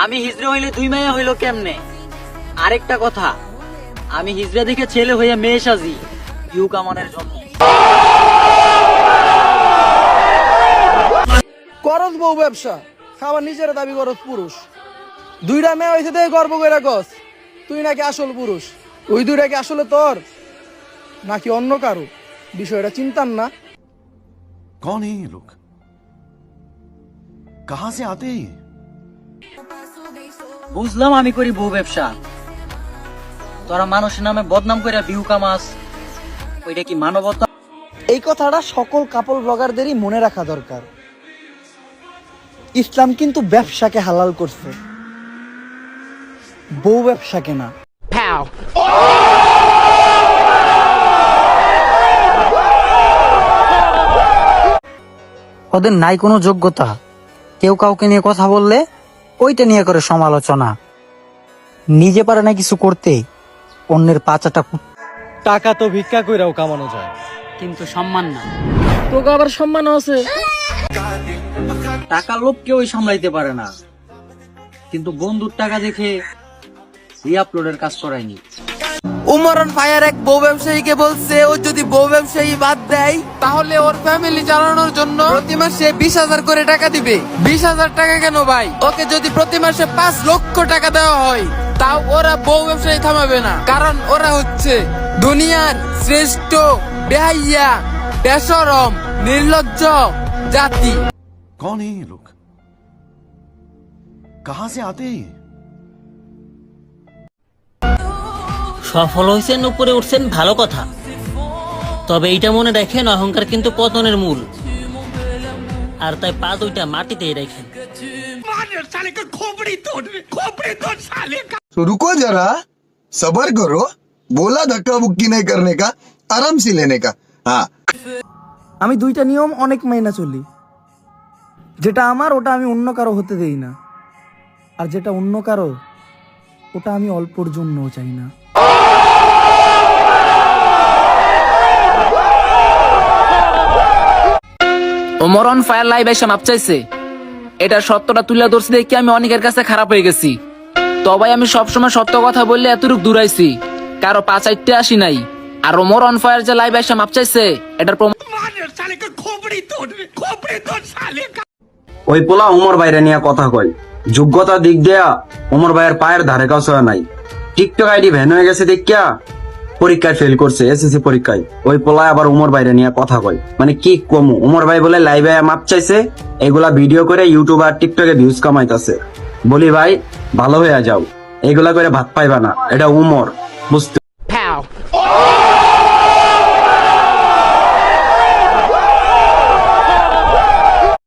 আমি হিজড়া হইলে 2 মাইয়া হইলো কেমনে? আরেকটা কথা, আমি হিজড়া দেখে ছেলে হইয়া মেয়ে সাজি ভিউ কামানোর জন্য। করস বউ ব্যবসা, খাবার নিজের দাবি করস পুরুষ। 2টা মেয়ে হয়েছে দেখে গর্ব করে গছ তুই নাকি আসল পুরুষ। ওই 2টা কি আসলে তোর নাকি অন্য কারো? বিষয়টা চিন্তার না। कौन है ये लोग? कहां से आते हैं? বুঝলাম আমি করি বউ ব্যবসা, তোরা মানুষের নামে বদনাম করে ভিউ কামাস, ওইটা কি মানবতা? এই কথাটা সকল কাপল ব্লগারদেরই মনে রাখা দরকার। ইসলাম কিন্তু ব্যবসাকে হালাল করছে, বউ ব্যবসাকে না। ওদের নাই কোনো যোগ্যতা, কেউ কাউকে নিয়ে কথা বললে ওইটা নিয়ে করে সমালোচনা। নিজে পারে না কিছু করতে, অন্যের পাচাটা। টাকা তো ভিক্ষা কইরাও কামানো যায়, কিন্তু সম্মান না। তোকে আবার সম্মান আছে। টাকার লোভ কেউই সামলাইতে পারে না, কিন্তু বন্ধুর টাকা দেখে রিআপলোডের কাজ করায়নি। উমরন ফায়ার এক বউ ব্যবসায়ীকে বলছে ও যদি বউ ব্যবসায়ী বাদ দেয় তাহলে ওর ফ্যামিলি চালানোর জন্য প্রতি মাসে 20,000 করে টাকা দিবে। 20,000 টাকা কেন ভাই? ওকে যদি প্রতি মাসে 5 লক্ষ টাকা দেওয়া হয় তাও ওরা বউ ব্যবসায়ী থামাবে না, কারণ ওরা হচ্ছে দুনিয়ার শ্রেষ্ঠ বেহাইয়া, বেশরম, নির্লজ্জ জাতি। कौन है ये लोग? कहां से आते हैं? সফল হয়েছেন, উপরে উঠছেন, ভালো কথা, তবে এইটা মনে রাখেন অহংকার কিন্তু পতনের মূল। আর তাই পা 2টা মাটিতেই রাখেন। तो रुको जरा, सबर करो। बोला धक्का बुक्की नहीं करने का, आराम से लेने का। हाँ, আমি 2টা নিয়ম অনেক মাইনা চলি। যেটা আমার ওটা আমি অন্য কারো হতে দেই না, আর যেটা অন্য কারো ওটা আমি অল্পর জন্যও চাই না। ওমরন ফায়ার লাইভ এসে মাপ চাইছে, এটা সত্যটা তুলে ধরছি দেখে আমি অনেকের কাছে খারাপ হয়ে গেছি। তবে আমি সবসময় সত্য কথা বললে এতটুকু দূরাইছি, কারো পা চাইতে আসি নাই। আর ওমরন ফায়ার যে লাইভ এসে মাপ চাইছে এটার ওই পোলা ওমর ভাইরে নিয়ে কথা কয়, যোগ্যতা দিক দেয়া ওমর ভাইয়ের পায়ের ধারে কাছে নাই। টিকটক আইডি ভ্যান হয়ে গেছে দেখিয়া পরীক্ষায় ফেল করছে, এসএসসি পরীক্ষায়। ওই পোলায় আবার ওমর ভাইরে নিয়ে কথা কয়, মানে কি কমু? ওমর ভাই বলে লাইভে মাপ চাইছে, এগুলা ভিডিও করে ইউটিউব আর টিকটকে ভিউজ কামাইতেছে। বলি ভাই ভালো হয়ে যাও, এগুলা করে ভাত পাইবা না, এটা উমর, বুঝতে